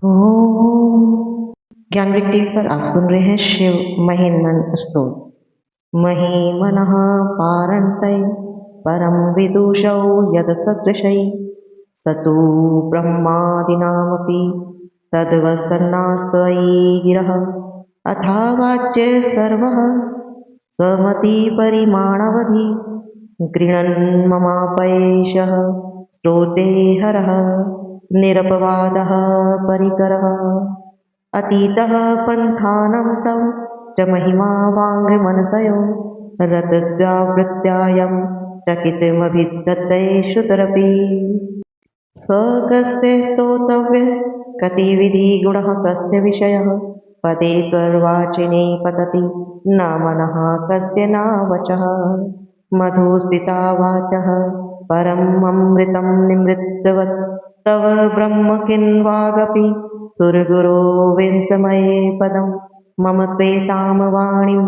ओम। ज्ञान टीवी पर आप सुन रहे हैं शिव महिमन स्तोत्र। महिमनः पारन्ते परम विदुषौ यद सदृशै स तु ब्रह्मादीनामपि तद्वसन्नास्त्वयि गिरः अथावाच्य सर्वः स्वमतिपरिमाणवधि गृह्णन् ममापैषः स्तोते हरः निरपवादः परिकरः अतीतः पन्थानं तं च महिमा वाङ्मनसयो रतद्व्यावृत्यायं चकितमभिदत्ते श्रुतरपि स कस्य स्तोतव्यः कतिविधिगुणः कस्य विषयः पदे त्वर्वाचिने पतति न मनः कस्य न वचः मधुस्थिता वाचः परम् अमृतं निमृतवत् तव ब्रह्म किन्वागपि सुरगुरो विंसमये पदं मम त्वेतां वाणीं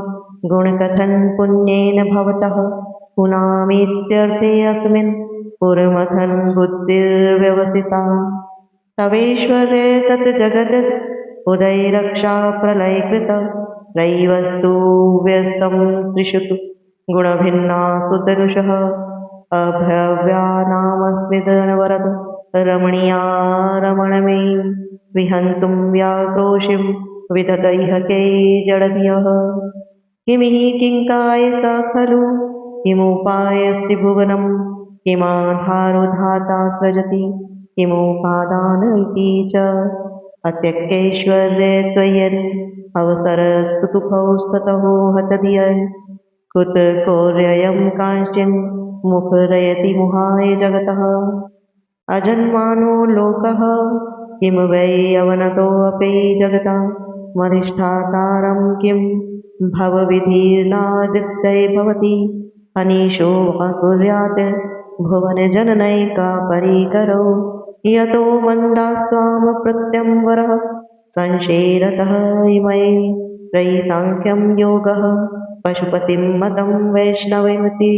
गुणकथन पुण्येन भवतः पुनामीत्यर्थे अस्मिन् पुरमथन बुद्धिर्व्यवसिता तवेश्वरे तत् जगद् उदयरक्षा प्रलयकृत त्रयीवस्तु व्यस्तं त्रिषु तु गुणभिन्ना सुतरुषः अभव्या नामस्मिदनवरद रमणीया रमणमयी विहन्तुं व्याक्रोशिं विदत इह कै जडधियः किमिह किङ्काय स खलु किमुपायस्ति भुवनं किमाधारो धाता सृजति किमुपादान इति च अत्यक्तैश्वर्ये त्वय्यन् अवसरस्तुतुभौ स्ततहो हतधियन् कुतकोर्ययं कांश्चिन् मुखरयति मुहाय जगतः अजन्मानो लोकः किं वै अवनतोऽपि जगता मधिष्ठातारं किं भवविधिर्नादित्यै भवति अनीशो वा कुर्यात् भुवनजननैका परिकरो यतो मन्दास्त्वां प्रत्यंवरः संशेरतः इमये त्रयी साङ्ख्यं योगः पशुपतिं मतं वैष्णवमिति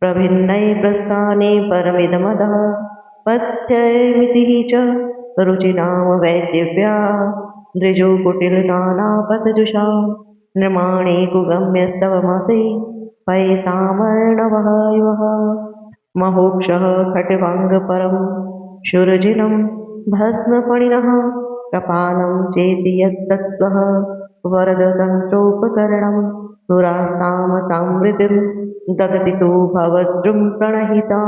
प्रभिन्नै प्रस्थाने परमिदमदः पथ्यमितिः च रुचिनाम वैद्यव्या दृजुकुटिलनानापथजुषा निर्माणे कुगम्यस्तवमसि पैसामर्णवः इवः महोक्षः खट्वाङ्गपरं शूरजिनं भस्मफणिनः कपालं चेति यत्तत्त्वः वरदतन्त्रोपकरणं सुरास्तामसामृतिं ददति तु भवद्रुं प्रणहिता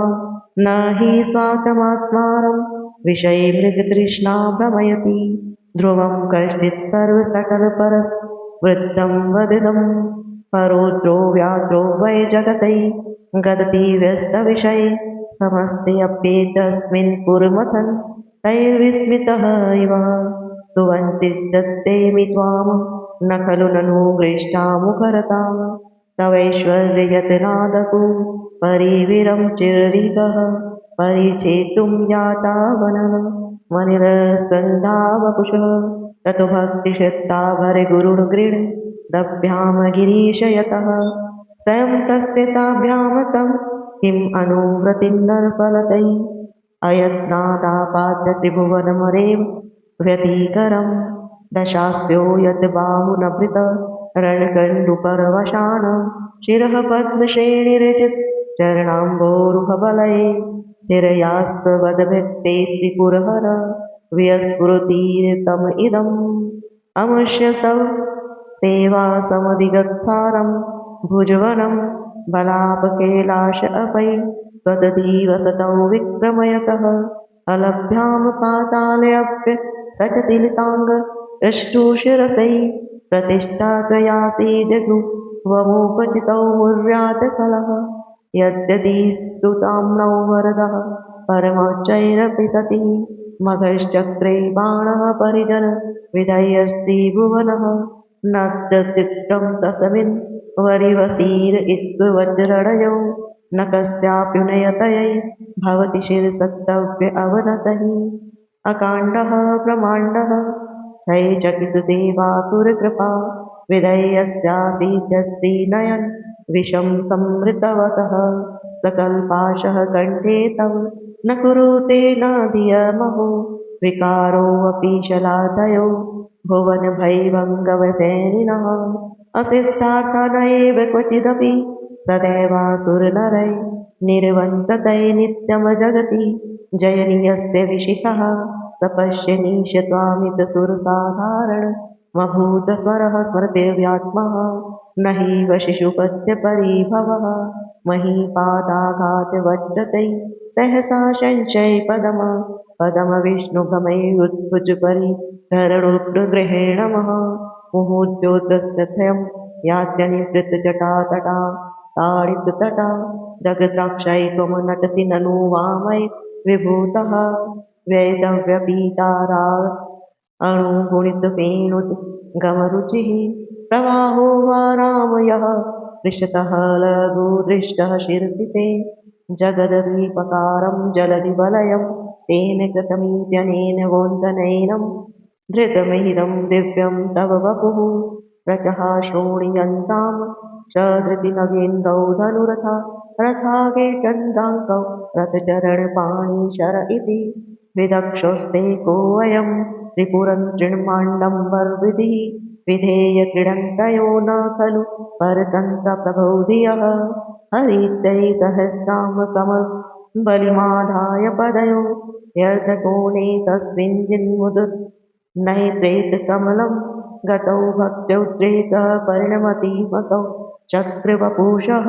न हि स्वातमात्मानं विषये मृगतृष्णा भ्रमयति ध्रुवं कश्चित् सर्वसकलपरस्वृद्धं वदितं परोद्रो व्याद्रो वै जगतै गदति व्यस्तविषये समस्तेऽप्येतस्मिन् पुरमथन् तैर्विस्मितः इव सुवन्तिदत्तेमि त्वां न खलु ननु गृष्टा मुखरता तवैश्वर्ययतनादकु परिवीरं चिररिगः परिचेतुं याता वनः मनिरस्कन्धावकुशः ततो भक्तिश्रद्धा भरे गुरुर्गृह्ण दभ्यां गिरीश यतः स्वयं तस्य ताभ्यां तं किम् अनुव्रतिं नरफलतैः अयत्नादापाद्य त्रिभुवनमरेव व्यतिकरं दशास्यो यत् बाहुनभृत रणकण्डुपरवशान् शिरः पद्मश्रेणिरचित् चरणाम्भोरुहबलये स्थिरयास्त्ववदभक्तेऽस्ति पुरहर व्यस्फुरतीर्थम इदम् अमुष्य तव सेवासमधिगत्सारं भुजवनं बलापकैलाश अपै त्वदधीवसतौ विक्रमयतः अलभ्यां पातालयभ्य सचतिलिताङ्ग अष्टुशिरसैः प्रतिष्ठा त्वयापि जगुवमुपचितौ मुर्यातकलः यद्यदि स्तुताम्नौ वरदः परमोच्चैरपि सति मघश्चक्रे बाणः परिजन विधयस्ति भुवनः नद्यचित्रं तस्मिन् वरिवसीर इत्वज्रणयो न कस्याप्युनयतयै भवति शिरसत्तव्य अवनतैः अकाण्डः प्रमाण्डः चकितदेवासुरकृपा विधेयस्यासीत्यस्ति नयन् विषं संवृतवतः सकल्पाशः कण्ठे तव न कुरुते न धियमहो विकारोऽपि शलादयो भुवनभैभङ्गवसेनिनः असिद्धार्थ नैव क्वचिदपि सदैवासुरनरै निर्वन्ततै नित्यं जगति जयनीयस्य विशिखः तपस्य नीशत्वामितसुरसाधारण मभूतस्वरः स्मृतिव्यात्मः न हि वशिषुपस्य परिभवः महीपादाघातवज्रतै सहसा संशयपदम पदमविष्णुभमैरुद्भुजपरिधरणोग्रगृहेण मः मुहूर्त्योदस्तथयं यात्यनिवृत्तजटातटा ताडिततटा जगद्राक्षै त्वमनटति ननु वामय विभूतः वेदव्यपीतारा अणुगुणितवेणुत गमरुचिः प्रवाहो वा रामयः पृष्ठतः लघुदृष्टः शिरसिते जगदीपकारं जलधिवलयं तेन कृतमीत्यनेन गोन्दनैनं धृतमिदं दिव्यं तव वपुः रचः शोणीयन्तां च धृतिनगेन्द्रौ धनुरथा रथागे चन्दाङ्कौ रथचरणपाणिशर इति विदक्षोस्ते कोऽयं त्रिपुरं तृण्माण्डम्बरविधिः विधेय क्रीडन्तयो न खलु परतन्त्रप्रबोधियः हरित्यै सहस्रां कमलबलिमाधाय पदयो यर्धकोणे तस्मिन् जिन्मुदुत् नैत्रेतकमलं गतौ भक्त्युद्रेकपरिणमतिमतौ चक्रवपुषः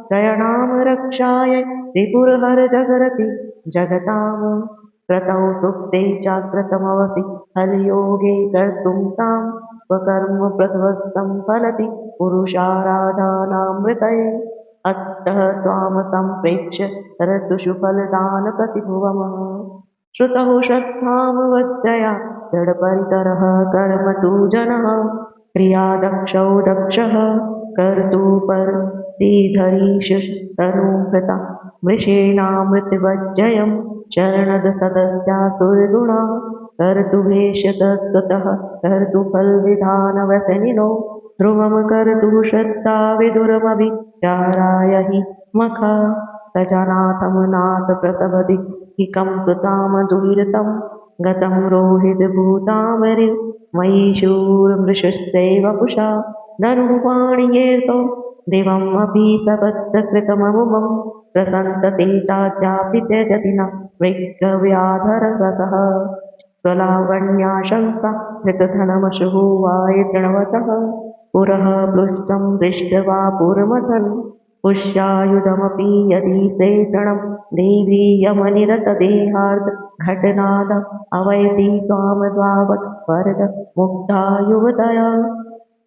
त्रयाणां रक्षाय त्रिपुरहरजगरति जगतां क्रतौ सुप्ते चाग्रतमवसि हलयोगे कर्तुं तां स्वकर्म प्रध्वस्तं फलति पुरुषाराधनामृतये अतः त्वां सम्प्रेक्ष्य तरतुषु फलदानप्रतिभुवम् श्रुतौ श्रद्धामवज्जया जडपरिकरः कर्म तु जनः क्रियादक्षौ दक्षः कर्तुपर्तिधरीश तनुभृता मृषेणामृतवज्जयं चरणदसदस्यासुरगुणा कर्तुभेषतस्ततः कर्तुफलविधानवसनिनो ध्रुवं कर्तु श्रद्धा विदुरमभिचाराय हि मखा सजनाथं नाथ प्रसवति हिकं सुतां दुहिरतं गतं रोहितभूतामरि मयि शूरमृषस्यैव पुषा धनुपाणियेतो दिवमपि सपत्तकृतममुमं प्रसन्तते ताद्यापि त्यजति न मृगव्याधररसः स्वलावण्याशंसा धृतधनमशुः वाय तृणवतः पुरः पृष्ठं दृष्ट्वा पुरमथन् पुष्यायुधमपि यदि सेतणं देवी यमनिरतदेहार्थ घटनाद अवैति त्वामद्वावत् वरद मुग्धा युवतया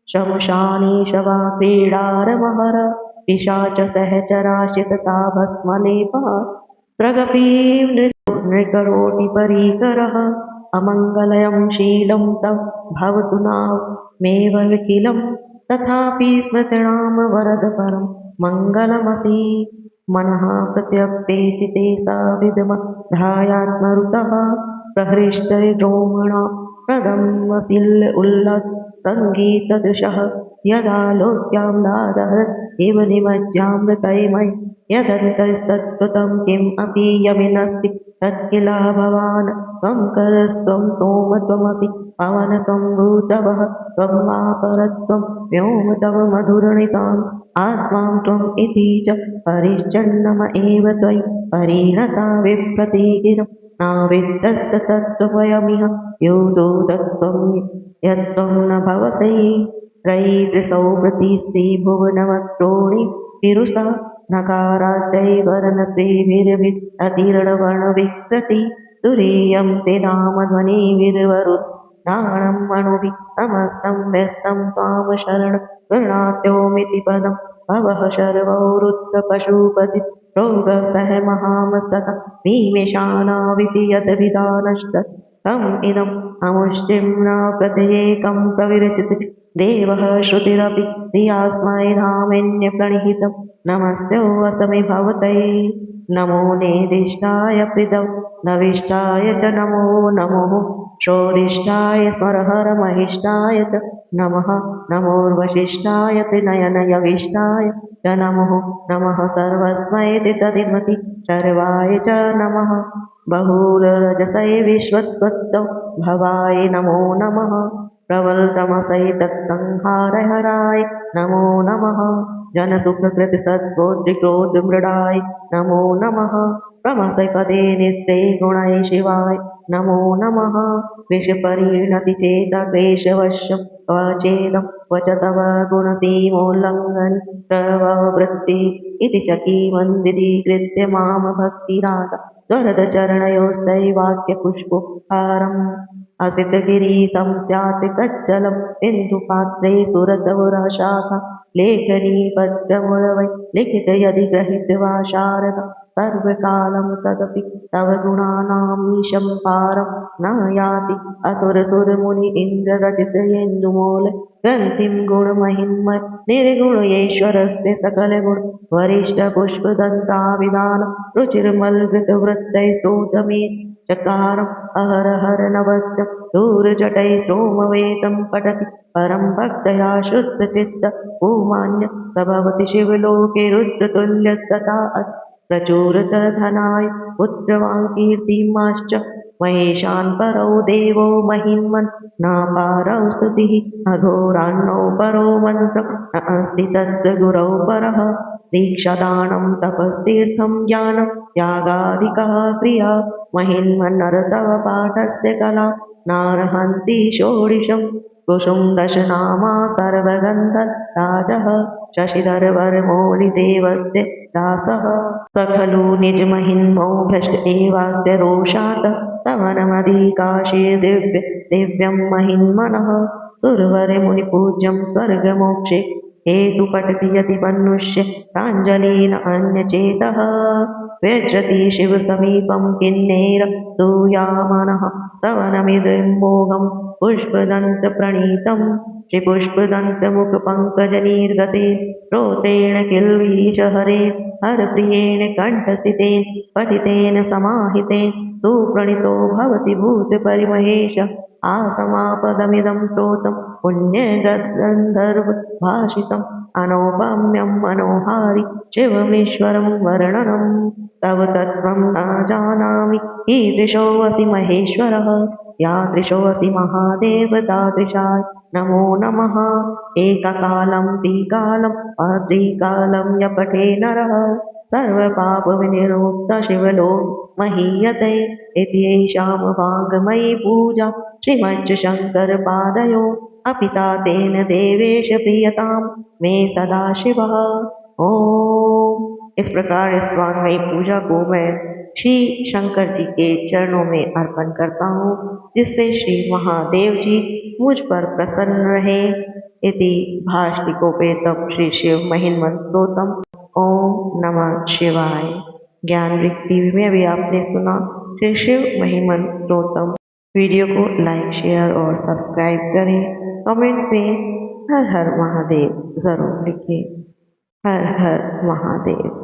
शमशाने शवा क्रीडारमहर पिशाच सहचराशितता भस्मलेपः स्रगपि नृकरोति परीकरः अमङ्गलयं शीलं तव भवतु नामेवकिलं तथापि स्मृतीणां वरद परं मङ्गलमसि मनः प्रत्यक्ते चिते सविदमध्यायात्मरुतः प्रहृष्टरोमणा प्रदमसिल उल्लस् सङ्गीतदृशः यदा लोक्यां दादहत् इव निमज्जामृतैमयि यदन्तस्तत्कृतं किम् अपि यमिनस्ति तत्किल भवान् त्वं करस्त्वं सोम त्वमसि पवन त्वं भूतवः त्वं वापरत्वं व्योम तव मधुरणिताम् आत्मां त्वम् इति च परिच्छन्नम एव त्वयि परिणता विप्रतीगिरं नाविद्यस्ततत्त्वयमिह योतो तत्त्वं यत्त्वं न भवसि त्रयीदृशौ प्रतिस्ते भुवनवक्त्रोणि विरुषा नकाराद्यैवरनत्रिभिरतिरणवर्णविकृति तुरीयं ते नामध्वनिविर्वरुद्धानं मणुभिः समस्तं व्यस्तं त्वां शरणं गृह्णात्योमिति पदं भवः शर्वौ रुद्रपशुपति रोगसह महामस्तकं भीमेशानाविति यद्विधानश्च तम् इदम् अमुष्टिं न प्रत्येकं प्रविरचित देवः श्रुतिरपि धियास्मै नामेन्यप्रणिहितं नमस्तेऽस्मै भवते नमो नेदिष्टाय प्रीतौ नविष्टाय च नमो नमः शोधिष्ठाय स्मरहर महिष्ठाय च नमः नमोर्वशिष्ठाय त्रिनयनयविष्ठाय च नमः सर्वस्मै तदिमति सर्वाय च नमः बहुलरजसै विश्वत्वत्तौ भवाय नमो नमः प्रबलतमसै तत्संहारहराय नमो नमः जनसुखकृतिसद्बोधिक्रोधमृडाय नमो नमः प्रमसपदे निस्ते गुणै शिवाय नमो नमः कृशपरिणतिचेतक्लेशवश्यं क्वचेदं क्वच तव गुणसीमोल्लङ्घनि प्रववृत्ति इति च किमन्दिरीकृत्य माम भक्तिराता वरदचरणयोस्तैवाक्यपुष्पोपहारम् असितगिरीतं स्यात् कज्जलम् इन्दुपात्रे सुरसौरशाखा लेखनी पद्यमुळवै लिखित यदि ग्रहीत्वा शारदा सर्वकालं तदपि तव गुणानामीशं पारं न याति असुरसुरमुनि इन्द्ररचितयेन्दुमूल ग्रन्थिं गुणमहिन्मय निर्गुणयेश्वरस्य सकलगुण वरिष्ठपुष्पदन्ताविधान रुचिर्मल्कृतवृत्तैस्तोतमे चकारम् अहरहर नवस्य दूरजटै सोमवेदं पठति परं भक्तया शुद्धचित्त भूमान्य स भवति शिवलोके रुद्रतुल्यस्तथा प्रचुरतधनाय पुत्रवान् कीर्तिमाश्च महेशान् परौ देवो महिन्मन् नापारौ स्तुतिः अघोरान्नौ परो मन्त्रं न अस्ति तस्य गुरौ परः दीक्षादानं तपस्तीर्थं ज्ञानं यागादिकः क्रिया महिन्मन्नरतव पाठस्य कला नार्हन्ति षोडिशं कुसुम दशनामा सर्वगन्धराजः शशिधरवरमौलिदेवस्य दासः स खलु निजमहिन्मौ भ्रष्ट एवास्य रोषात् तवनमधिकाशीर्दिव्य दिव्यं महिन्मनः सुरवरमुनिपूज्यं स्वर्गमोक्षे हेतु पठति यदि मनुष्य प्राञ्जलिन अन्यचेतः व्यजति शिवसमीपं किन्नेर सूयामनः तवनमिदं पुष्पदन्तप्रणीतं श्रीपुष्पदन्तमुखपङ्कजनिर्गते स्तोत्रेण किल्वीषहरेण हरप्रियेण कण्ठस्थितेन पठितेन समाहितेन सुप्रणीतो भवति भूतपरिमहेश आसमापदमिदं स्तोत्रं पुण्यगन्धर्वभाषितम् अनौपम्यं मनोहारि शिवमीश्वरं वर्णनं तव तत्त्वं न जानामि ईदृशोऽसि महेश्वरः यादृशोऽसि महादेव तादृशाय नमो नमः एककालं द्विकालम् अद्विकालं य पठे नरः सर्वपापविनिर्मुक्त शिवलो महीयते इत्येषां वाङ्मयी पूजा श्रीमच्च शङ्करपादयो अपिता तेन देवेश प्रियतां मे सदा शिवः ओम। इस प्रकार इस वाङ्मयी पूजा को मैं श्री शंकर जी के चरणों में अर्पण करता हूँ, जिससे श्री महादेव जी मुझ पर प्रसन्न रहे। इति भाष्टिकोपेतम श्री शिव महिन्मन स्तोत्रम। ओम नमः शिवाय। ज्ञानवृत्ति टीवी में भी आपने सुना श्री शिव महिन्मन स्तोत्रम। वीडियो को लाइक, शेयर और सब्सक्राइब करें। कमेंट्स में हर हर महादेव जरूर लिखें। हर हर महादेव।